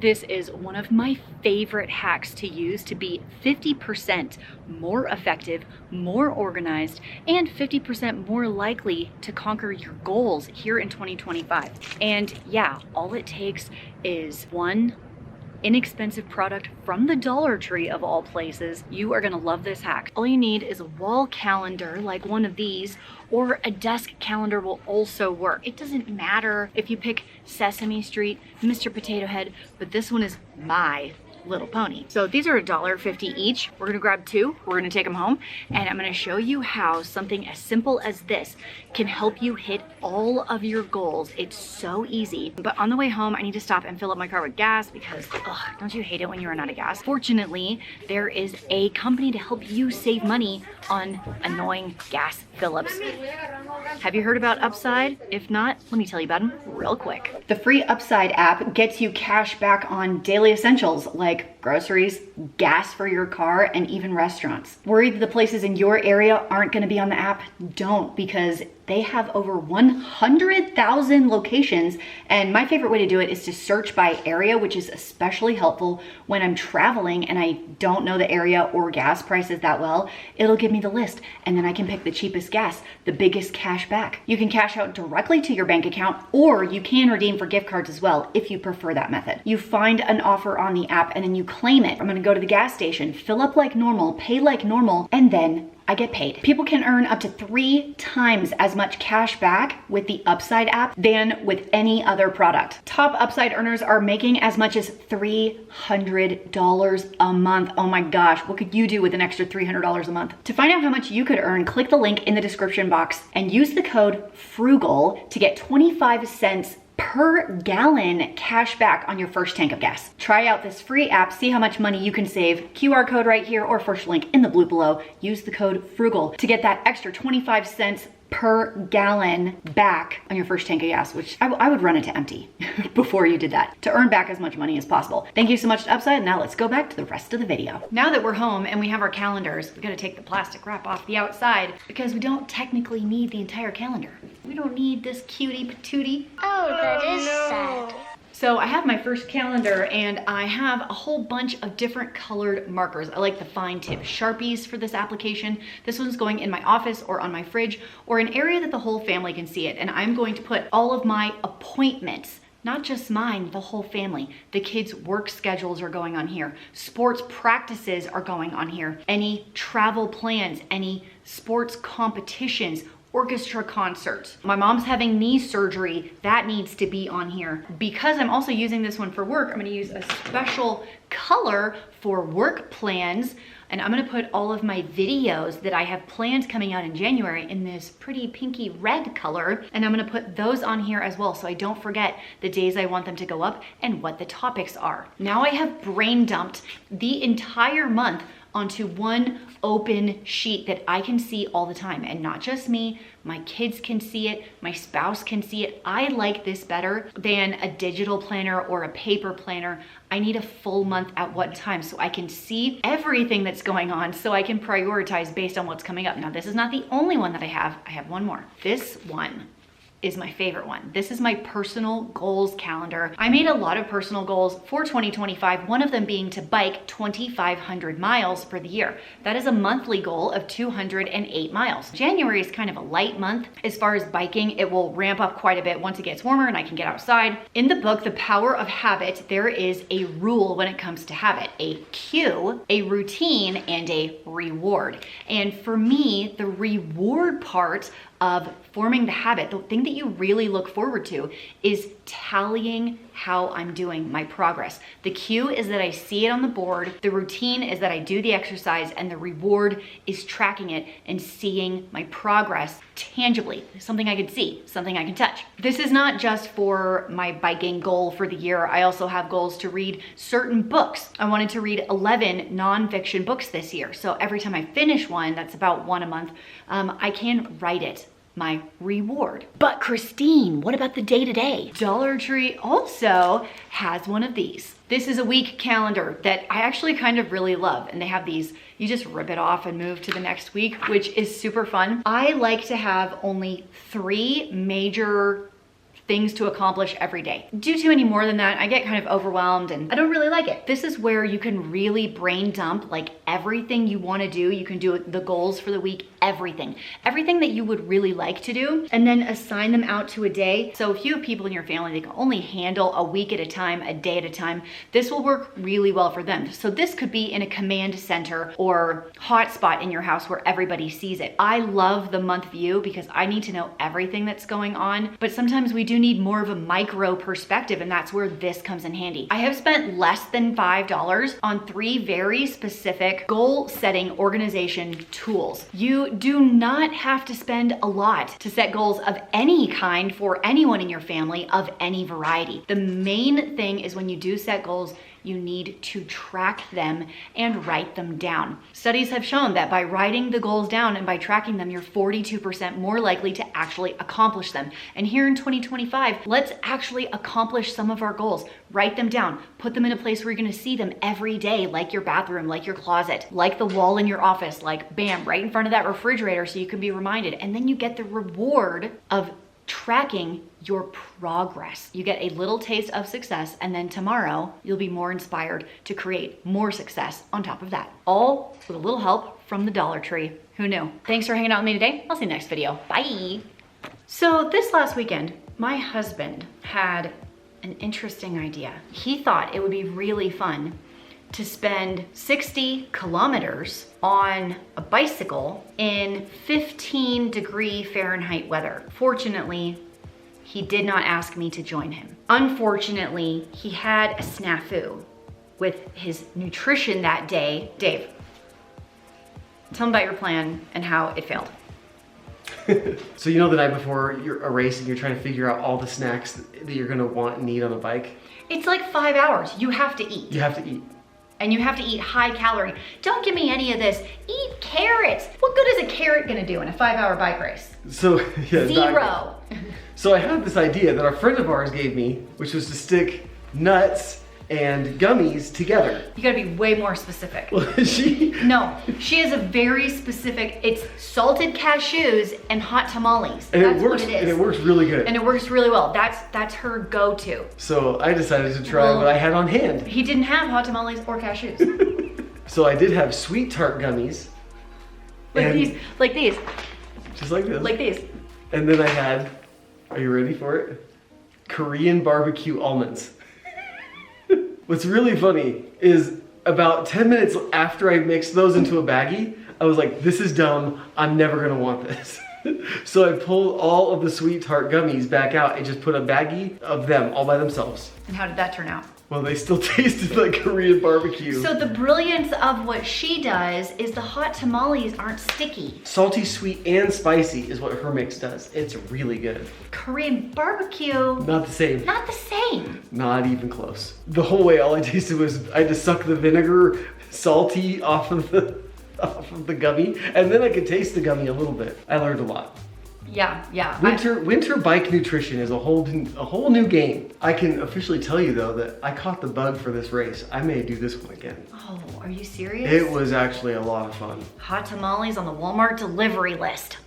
This is one of my favorite hacks to use to be 50% more effective, more organized, and 50% more likely to conquer your goals here in 2025. And yeah, all it takes is one inexpensive product from the Dollar Tree of all places. You are gonna love this hack. All you need is a wall calendar like one of these, or a desk calendar will also work. It doesn't matter if you pick Sesame Street, Mr. Potato Head, but this one is My Little Pony. So these are $1.50 each. We're gonna grab two, we're gonna take them home, and I'm gonna show you how something as simple as this can help you hit all of your goals. It's so easy. But on the way home, I need to stop and fill up my car with gas because, don't you hate it when you run out of gas? Fortunately, there is a company to help you save money on annoying gas fill-ups. Have you heard about Upside? If not, let me tell you about them real quick. The free Upside app gets you cash back on daily essentials like groceries, gas for your car, and even restaurants. Worried that the places in your area aren't gonna be on the app? Don't, because they have over 100,000 locations, and my favorite way to do it is to search by area, which is especially helpful when I'm traveling and I don't know the area or gas prices that well. It'll give me the list, and then I can pick the cheapest gas, the biggest cash back. You can cash out directly to your bank account, or you can redeem for gift cards as well if you prefer that method. You find an offer on the app and then you claim it. I'm gonna go to the gas station, fill up like normal, pay like normal, and then I get paid. People can earn up to 3 times as much cash back with the Upside app than with any other product. Top Upside earners are making as much as $300 a month. Oh my gosh, what could you do with an extra $300 a month? To find out how much you could earn, click the link in the description box and use the code FRUGAL to get 25 cents per gallon cash back on your first tank of gas. Try out this free app, see how much money you can save. QR code right here or first link in the blue below. Use the code FRUGAL to get that extra 25 cents per gallon back on your first tank of gas, which I would run it to empty before you did that to earn back as much money as possible. Thank you so much to Upside. Now let's go back to the rest of the video. Now that we're home and we have our calendars, we gotta take the plastic wrap off the outside because we don't technically need the entire calendar. We don't need this cutie patootie. Oh, that is sad. So I have my first calendar and I have a whole bunch of different colored markers. I like the fine tip Sharpies for this application. This one's going in my office or on my fridge or an area that the whole family can see it. And I'm going to put all of my appointments, not just mine, the whole family. The kids' work schedules are going on here. Sports practices are going on here. Any travel plans, any sports competitions, orchestra concerts. My mom's having knee surgery, that needs to be on here. Because I'm also using this one for work, I'm gonna use a special color for work plans, and I'm gonna put all of my videos that I have planned coming out in January in this pretty pinky red color, and I'm gonna put those on here as well so I don't forget the days I want them to go up and what the topics are. Now I have brain dumped the entire month onto one open sheet that I can see all the time, and not just me, my kids can see it, my spouse can see it. I like this better than a digital planner or a paper planner. I need a full month at one time so I can see everything that's going on so I can prioritize based on what's coming up. Now, this is not the only one that I have one more. This one is my favorite one. This is my personal goals calendar. I made a lot of personal goals for 2025, one of them being to bike 2,500 miles for the year. That is a monthly goal of 208 miles. January is kind of a light month as far as biking. It will ramp up quite a bit once it gets warmer and I can get outside. In the book, The Power of Habit, there is a rule when it comes to habit, a cue, a routine, and a reward. And for me, the reward part of forming the habit, the thing that you really look forward to is tallying how I'm doing, my progress. The cue is that I see it on the board, the routine is that I do the exercise, and the reward is tracking it and seeing my progress tangibly, something I can see, something I can touch. This is not just for my biking goal for the year. I also have goals to read certain books. I wanted to read 11 nonfiction books this year. So every time I finish one, that's about one a month, I can write it, my reward. But Christine, what about the day-to-day? Dollar Tree also has one of these. This is a week calendar that I actually kind of really love. And they have these, you just rip it off and move to the next week, which is super fun. I like to have only 3 major things to accomplish every day. Do too many more than that, I get kind of overwhelmed and I don't really like it. This is where you can really brain dump like everything you want to do. You can do the goals for the week, everything that you would really like to do, and then assign them out to a day. So if you have people in your family that can only handle a week at a time, a day at a time, this will work really well for them. So this could be in a command center or hotspot in your house where everybody sees it. I love the month view because I need to know everything that's going on, but sometimes we do need more of a micro perspective, and that's where this comes in handy. I have spent less than $5 on 3 very specific goal setting organization tools. You do not have to spend a lot to set goals of any kind for anyone in your family of any variety. The main thing is when you do set goals, you need to track them and write them down. Studies have shown that by writing the goals down and by tracking them, you're 42% more likely to actually accomplish them. And here in 2025, let's actually accomplish some of our goals. Write them down, put them in a place where you're gonna see them every day, like your bathroom, like your closet, like the wall in your office, like bam, right in front of that refrigerator so you can be reminded. And then you get the reward of tracking your progress. You get a little taste of success, and then tomorrow you'll be more inspired to create more success on top of that. All with a little help from the Dollar Tree. Who knew? Thanks for hanging out with me today. I'll see you next video. Bye. So this last weekend, my husband had an interesting idea. He thought it would be really fun to spend 60 kilometers on a bicycle in 15-degree Fahrenheit weather. Fortunately, he did not ask me to join him. Unfortunately, he had a snafu with his nutrition that day. Dave, tell him about your plan and how it failed. So you know the night before a race and you're trying to figure out all the snacks that you're gonna want and need on a bike? It's like 5 hours. You have to eat. You have to eat. And you have to eat high calorie. Don't give me any of this. Eat carrots. What good is a carrot gonna do in a 5-hour bike race? So, yeah. 0. So I had this idea that a friend of ours gave me, which was to stick nuts and gummies together. You gotta be way more specific. Well, No, she has a very specific, it's salted cashews and hot tamales. And That's it works, what it is. and it works really good. And it works really well. That's her go-to. So I decided to try what I had on hand. He didn't have hot tamales or cashews. So I did have sweet tart gummies. Like these. Just like this. Like these. And then I had, are you ready for it? Korean barbecue almonds. What's really funny is about 10 minutes after I mixed those into a baggie, I was like, this is dumb, I'm never gonna want this. So I pulled all of the sweet tart gummies back out and just put a baggie of them all by themselves. And how did that turn out? Well, they still tasted like Korean barbecue. So the brilliance of what she does is the hot tamales aren't sticky. Salty, sweet, and spicy is what her mix does. It's really good. Korean barbecue. Not the same. Not the same. Not even close. The whole way, all I tasted was, I had to suck the vinegar salty off of the gummy, and then I could taste the gummy a little bit. I learned a lot. Yeah. Winter bike nutrition is a whole new game. I can officially tell you though that I caught the bug for this race. I may do this one again. Oh, are you serious? It was actually a lot of fun. Hot tamales on the Walmart delivery list.